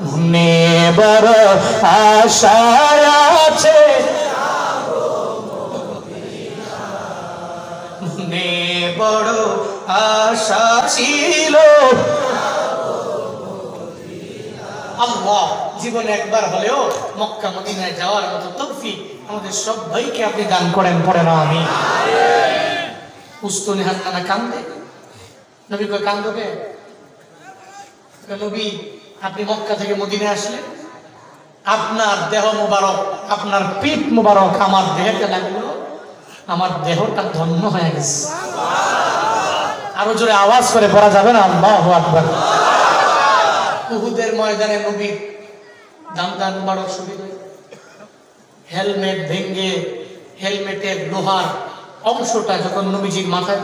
মনে বড় আশা আছে বড় আশা ছিল আল্লাহ জীবনে একবার হলেও মক্কা মদিনায় যাওয়ার মতো তৌফিক আমাদের সবাইকে আপনি দান করেন পড়েন আমিন উস্তুনি হান্নানা কান্দে নবী কয় কান্দবে নবী আপনি মক্কা থেকে মদিনায় আসলেন আপনার দেহ মোবারক আপনার পিঠ মোবারক আমার দেহকে লাগলো আমার দেহটা ধন্য হয়ে গেছে আরো জোরে আওয়াজ করে পড়া যাবে না আল্লাহু আকবার উহুদের ময়দানে নবীর দামদার মুবারক শহীদ হয়ে হেলমেট ভেঙে হেলমেটের লোহার অংশটা যখন নবীজির মাথায়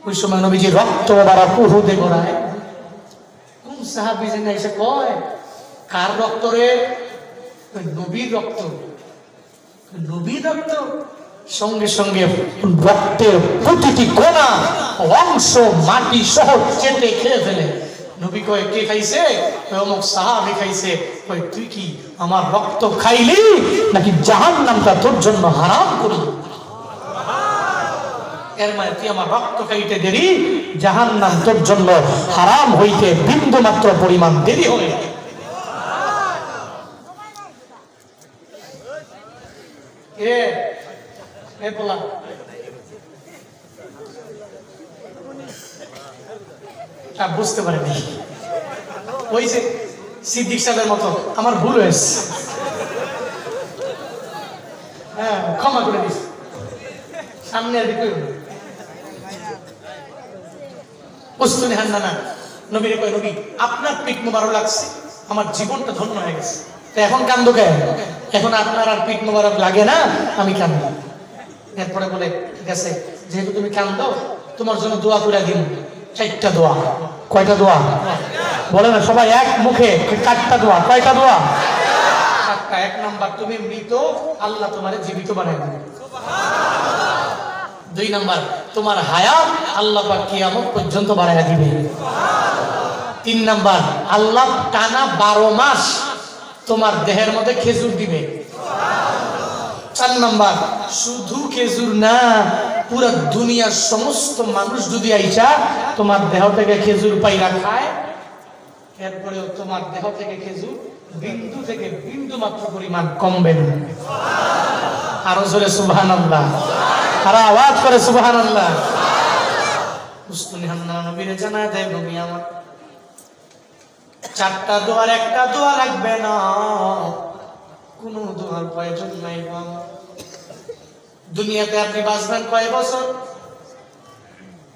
ওই সময় নবীজির রক্ত মুবারক উহুদে গড়ায় কোন সাহাবী যেন এসে কয় কার রক্ত রে নবীর রক্ত নবীর রক্ত সঙ্গে সঙ্গে রক্তের প্রতিটি কোণা অংশ মাটি সহ চেটে খেয়ে ফেলে নবী কয় কে খাইছে অমুক সাহাবী খাইছে কয় তুই কি আমার রক্ত খাইলি নাকি জাহান্নামটা তোর জন্য হারাম করলি এর মানে তুই আমার রক্ত খাইতে দেরি জাহান্নাম তোর জন্য হারাম হইতে বিন্দু মাত্র পরিমাণ দেরি হবে বুঝতে পারেনি ওই যে সিদ্দিক সাহেবের মতো আমার ভুল হয়েছে হ্যাঁ ক্ষমা করে দিস সামনে আর দিকে উস্তুনি হান্নানা নবীরে কয় নবী আপনার পিঠ মোবারক লাগছে আমার জীবনটা ধন্য হয়ে গেছে তো এখন কান্দো কেন এখন আপনার আর পিঠ মোবারক লাগে না আমি কান্দো এরপরে বলে ঠিক আছে যেহেতু তুমি কান্দো তোমার জন্য দোয়া করে দিন 4টা দোয়া কয়টা দোয়া বলে না সবাই এক মুখে 4টা দোয়া কয়টা দোয়া 4টা এক নাম্বার তুমি মৃত আল্লাহ তোমারে জীবিত বানায় দিবে সুবহানাল্লাহ 2 নাম্বার তোমার হায়াত আল্লাহ পাক কিয়ামত পর্যন্ত বাড়ায়া দিবে সুবহানাল্লাহ 3 নাম্বার আল্লাহ টানা 12 মাস তোমার দেহের মধ্যে খেজুর দিবে সুবহানাল্লাহ 4 নাম্বার শুধু খেজুর না পুরো দুনিয়ার সমস্ত মানুষ যদি আইসা তোমার দেহ থেকে খেজুর পাইরা খায় এরপরেও তোমার দেহ থেকে খেজুর বিন্দু থেকে বিন্দু মাত্র পরিমাণ কমবে না সুবহানাল্লাহ আরো জোরে সুবহানাল্লাহ আর আওয়াজ করে সুবহানাল্লাহ উস্তুনি হান্নানা নবীরে জানা দেয় নবী আমার 4টা দোয়ার একটা দোয়া লাগবে না কোন দোয়ার প্রয়োজন নাই বাবা দুনিয়াতে আপনি বাঁচবেন কয় বছর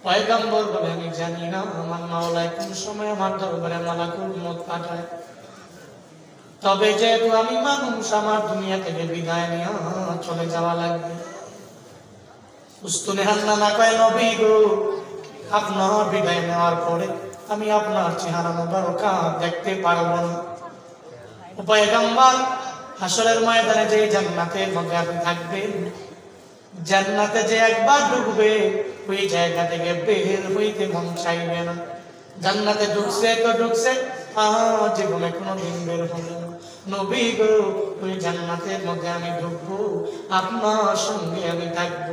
পয়গম্বর বলে আমি জানি না আমার মাওলায় কোন সময় আমার দরবারে মালাকুল মউত পাঠায় তবে যেহেতু আমি মানুষ আমার দুনিয়া থেকে বিদায় নিয়ে চলে যাওয়া লাগবে উস্তুনি হান্নানা কয় নবী গো আপনার বিদায় নেওয়ার পরে আমি আপনার চেহারা মোবারক দেখতে পারবো না পয়গম্বর হাসরের ময়দানে যে জান্নাতের মধ্যে আপনি থাকবেন জান্নাতে যে একবার ঢুকবে ওই জায়গা থেকে বের হইতে মন চাইবে না জান্নাতে ঢুকছে তো ঢুকছে জীবনে কোনোদিন বের হবে না। নবী গো, ওই জান্নাতের মধ্যে আমি ঢুকবো, আপনার সঙ্গে আমি থাকবো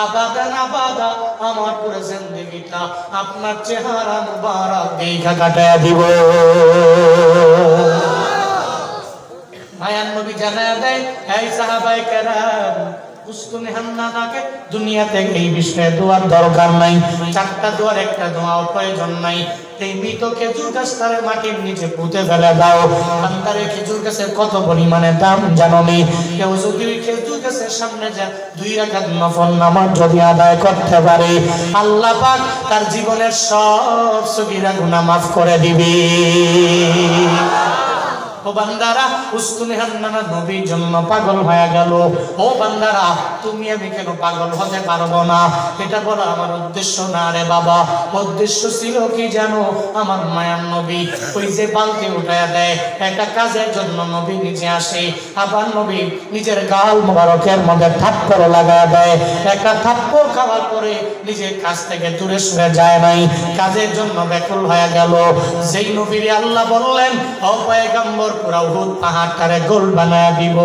আবাদান আবাদা। আমার পুরো জিন্দেগিটা আপনার চেহারা মুবারক দেখা কাটায়া দিব। মায়ান নবী জানায়া দেয়, এই সাহাবায়ে কেরাম, উস্তুনে হান্নানাকে দুনিয়াতে এই বিষয়ে দোয়ার দরকার নাই। চারটা দোয়ার একটা দোয়াও প্রয়োজন নাই। এই মৃত খেজুর গাছটারে মাটির নিচে পুঁতে ফেলে দাও। আন্তারে খেজুর গাছের কত পরিমাণে দাম জানো নি? কেউ যদি ওই খেজুর গাছের সামনে যা 2 রাকাত নফল নামাজ যদি আদায় করতে পারে, আল্লাহ পাক তার জীবনের সব সগীরা গুনাহ মাফ করে দিবে। ও বান্দারা, উস্তুনে হান্নানা নবীর জন্য পাগল হয়ে গেল। ও বান্দারা, তুমি আমি কেন পাগল হতে পারবো না? এটা বলা আমার উদ্দেশ্য না রে বাবা। উদ্দেশ্য ছিল কি জানো? আমার মায়ার নবী ওই যে বালতি উঠায় দেয় একটা কাজের জন্য, নবী নিজে আসে, আবার নবী নিজের গাল মোবারকের মধ্যে থাপ্পড় লাগায় দেয়। একটা থাপ্পড় খাওয়ার পরে নিজের কাছ থেকে দূরে সরে যায় নাই, কাজের জন্য ব্যাকুল হয়ে গেল। যেই নবীরে আল্লাহ বললেন, ও পয়গম্বর, পুরা উহুদ পাহাড়টারে গোল বানায় দিব,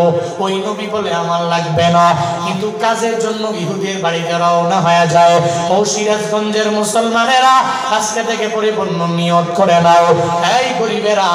ওই নবী বলে আমার লাগবে না, কিন্তু কাজের জন্য ইহুদের বাড়িতে রওনা হয়ে যায়। ও সিরাজগঞ্জের মুসলমানেরা, আজকে থেকে পরিপূর্ণ নিয়ত করে নাও, এই গরিবেরা,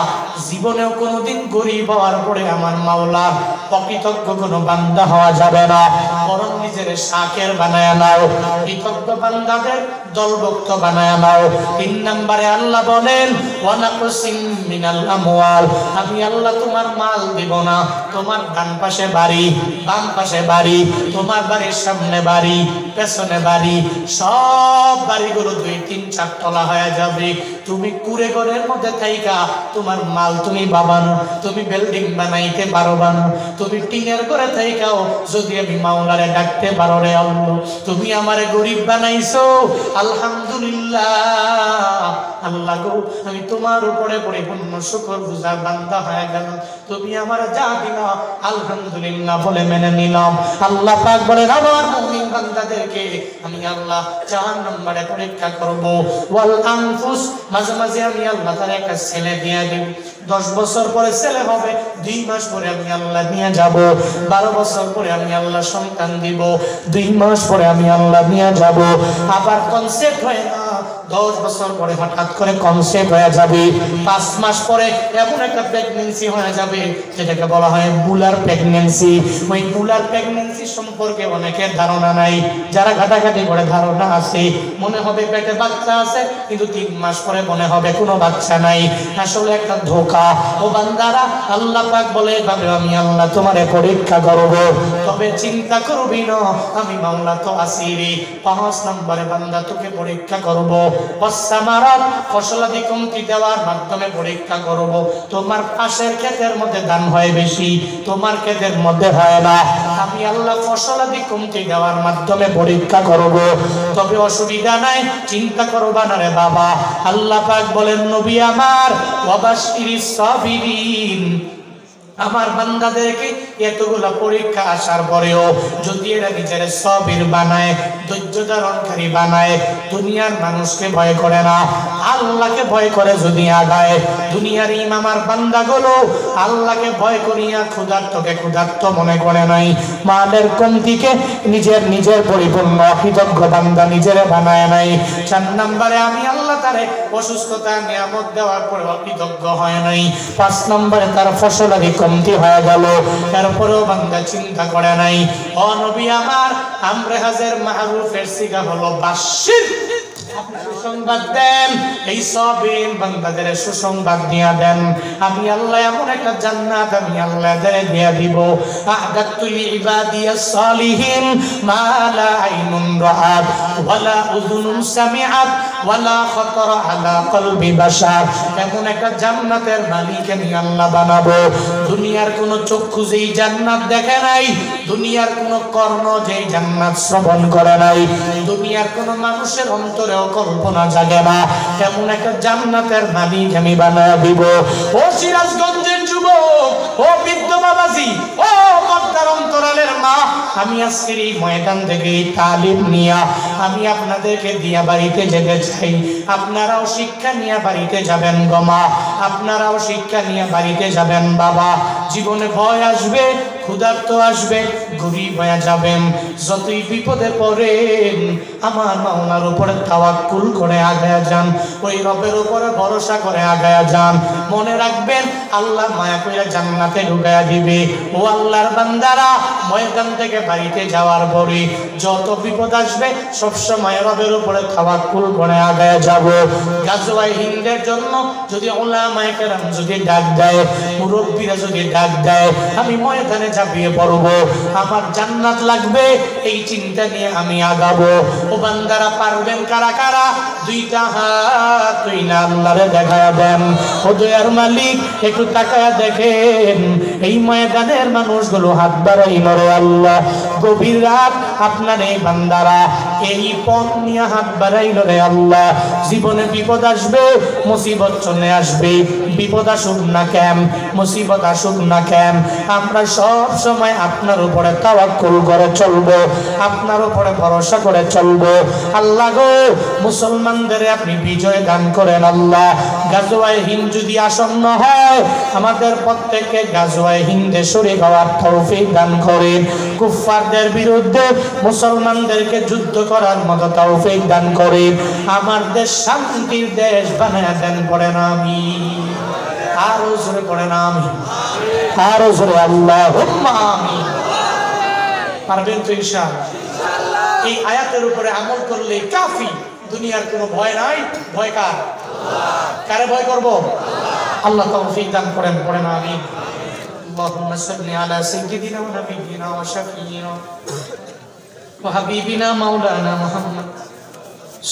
জীবনেও কোনোদিন গরিব হওয়ার পরে আমার মাওলার অকৃতজ্ঞ কোনো বান্দা হওয়া যাবে না, বরং নিজের শাকের বানায় নাও, কৃতজ্ঞ বান্দাদের দলভুক্ত বানায় নাও। 3 নম্বরে আল্লাহ বলেন, ওয়ানাকুসিম মিনাল আমওয়াল, আমি আল্লাহ তোমার মাল দিব না, তোমার ডান পাশে বাড়ি, বাম পাশে বাড়ি, তোমার বাড়ির সামনে বাড়ি, পেছনে বাড়ি, সব বাড়িগুলো 2-3-4 তলা হয়ে যাবে। তুমি কুড়ে ঘরের মধ্যে থাইকা তোমার মাল তুমি বাবানো, তুমি বিল্ডিং বানাইতে পারবা না। তুমি টিনের ঘরে থাইকাও যদি আমি মাওলারে ডাকতে পারো, রে আল্লাহ তুমি আমারে গরিব বানাইছো, আলহামদুলিল্লাহ। আল্লাহ গো, আমি তোমার উপরে পরিপূর্ণ শুকর গুজার বান্দা হয়ে গেল, তুমি আমার যা দিলা আলহামদুলিল্লাহ বলে মেনে নিলাম। আল্লাহ পাক বলেন, আমার মুমিন বান্দাদেরকে আমি আল্লাহ 4 নম্বরে পরীক্ষা করব। ওয়াল আনফুস, মাঝে মাঝে আমি আল্লাহ তার একটা ছেলে দিয়ে দিব। 10 বছর পরে ছেলে হবে, 2 মাস পরে আমি আল্লাহ নিয়ে যাব। 12 বছর পরে আমি আল্লাহ সন্তান দিব, 2 মাস পরে আমি আল্লাহ নিয়ে যাব। আবার কনসেপ্ট হয় না, 10 বছর পরে হঠাৎ করে কনসেপ্ট হয়ে যাবে। 5 মাস পরে এমন একটা প্রেগন্যান্সি হয়ে যাবে যেটাকে বলা হয় বুলার প্রেগন্যান্সি। ওই বুলার প্রেগন্যান্সি সম্পর্কে অনেকের ধারণা নাই, যারা ঘাটাঘাটি করে ধারণা আছে, মনে হবে পেটে বাচ্চা আছে, কিন্তু 3 মাস পরে মনে হবে কোনো বাচ্চা নাই। আসলে একটা ধোঁকা। ও বান্দারা, আল্লাহ পাক বলে, ভাবে আমি আল্লাহ তোমারে পরীক্ষা করব, তবে চিন্তা করবি না, আমি মাওলা তো আছি রে। 5 নম্বরে বান্দা তোকে পরীক্ষা করব, ওয়াসসামারাত, ফসলাদি কমতি দেওয়ার মাধ্যমে পরীক্ষা করব। তোমার পাশের ক্ষেতের মধ্যে ধান হয় বেশি, তোমার ক্ষেতের মধ্যে হয় না, আমি আল্লাহ ফসলাদি কমতি দেওয়ার মাধ্যমে পরীক্ষা করব, তবে অসুবিধা নাই, চিন্তা করবা না রে বাবা। আল্লাহ পাক বলেন, নবী আমার, ওয়াবাশশিরিস সাবিরিন, আমার বান্দাদেরকে এতগুলা পরীক্ষা আসার পরেও যদি এরা নিজের সবির বানায়, ধৈর্য ধারণকারী বানায়, দুনিয়ার মানুষকে ভয় করে না, আল্লাহকে ভয় করে যদি আগায়, দুনিয়ার ইমামার বান্দাগুলো আল্লাহকে ভয় করিয়া ক্ষুধার্তকে ক্ষুধার্ত মনে করে নাই, মালের কমতিকে নিজের পরিপূর্ণ অকৃতজ্ঞ বান্দা নিজের বানায় নাই। 4 নম্বরে আমি আল্লাহ তারে অসুস্থতা নিয়ামত দেওয়ার পরে অকৃতজ্ঞ হয় নাই। 5 নম্বরে তার ফসলাদি কমতি হয়ে গেল, এরপরেও বান্দা চিন্তা করে নাই। ও নবী আমার, আমরে হাজের মারুফের সিগা হলো বাশির, সুসংবাদ দেন, এই সবিন বান্দাদের সুসংবাদ দিয়া দেন, আমি আল্লাহ এমন একটা জান্নাত আমি আল্লাহ দিয়ে দিব, আ'দাতু লিইবাদিয়াস সালিহিন মা লা আইনুন রাআত ওয়ালা উযুনুন সামিআত ওয়ালা খাতারা আলা কলবি বাশার। এমন একটা জান্নাতের মালিক আমি আল্লাহ বানাবো, দুনিয়ার কোন চক্ষু যেই জান্নাত দেখে নাই, দুনিয়ার কোন কর্ণ যেই জান্নাত শ্রবণ করে নাই, দুনিয়ার কোন মানুষের অন্তরেও কল্পনা জাগে না, এমন একটা জান্নাতের মালিক আমি বানায় দিব। ও সিরাজগঞ্জের যুবক, ও বৃদ্ধ বাবাজি, ও আমার অন্তরালের মা, আমি আজকের এই ময়দান থেকে এই তালিম নিয়া আমি আপনাদেরকে দিয়া বাড়িতে যেতে চাই। আপনারাও শিক্ষা নিয়ে বাড়িতে যাবেন গো মা, আপনারাও শিক্ষা নিয়ে বাড়িতে যাবেন বাবা। জীবনে ভয় আসবে, ক্ষুধার্ত আসবে, গরিব হয়ে যাবেন, যতই বিপদে পড়েন আমার মাওলার উপরে তাওয়াক্কুল করে আগায়া যান, ওই রবের উপরে ভরসা করে আগায়া যান। মনে রাখবেন আল্লাহ মায়া কইরা জান্নাতে ঢুকায়া দিবে। ও আল্লাহর বান্দারা, ময়দান থেকে বাড়িতে যাওয়ার পরে যত বিপদ আসবে সব সময় রবের উপরে তাওয়াক্কুল করে আগায়া যাব। গাজওয়ায়ে হিন্দের জন্য যদি উলামায়ে কেরাম যদি ডাক দেয়, মুরব্বিরা যদি ডাক দেয়, আমি ময়দানে ঝাঁপিয়ে পড়ব, আমার জান্নাত লাগবে এই চিন্তা নিয়ে আমি আগাবো। ও বান্দারা, পারবেন কারা কারা? দুইটা হাত তুই না আল্লাহরে দেখায়া দেন। ও দয়ার মালিক, একটু তাকায়া দেখেন এই ময়দানের মানুষগুলো হাত বাড়াইল রে আল্লাহ। গভীর রাত আপনার এই বান্দারা এই পথ নিয়ে হাত বাড়াইল রে আল্লাহ। জীবনে বিপদ আসবে, মুসিবত চলে আসবে, বিপদ আসুক না কেন, মুসিবত আসুক না কেন, আমরা সব সময় আপনার উপরে তাওয়াক্কুল করে চলবো, আপনার উপরে ভরসা করে চলবো। আল্লাহ গো, মুসলমানদের আপনি বিজয় দান করেন আল্লাহ। গাজওয়ায়ে হিন্দ যদি আসন্ন হয়, আমাদের প্রত্যেককে গাজওয়ায়ে হিন্দে শরীক হওয়ার তৌফিক দান করেন। কুফফারদের বিরুদ্ধে মুসলমানদেরকে যুদ্ধ করার মতো তৌফিক দান করেন। আমার দেশ শান্তির দেশ বানায়া দেন, পড়েন আমিন। আরো জোরে পড়েন আমিন, আরো জোরে আল্লাহুম্মা আমিন। পারবেন তো ইনশাআল্লাহ? এই আয়াতের উপরে আমল করলে কাফি, দুনিয়ার কোনো ভয় নাই। ভয় কার? কারে ভয় করব? আল্লাহ তৌফিক দান করেন, পড়েন আমিন। আল্লাহুম্মা সাল্লি আলা সাইয়্যিদিনা ওয়া নাবিয়্যিনা ওয়া শাফিয়িনা ওয়া হাবিবিনা মাওলানা মুহাম্মদ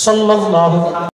সাল্লাল্লাহু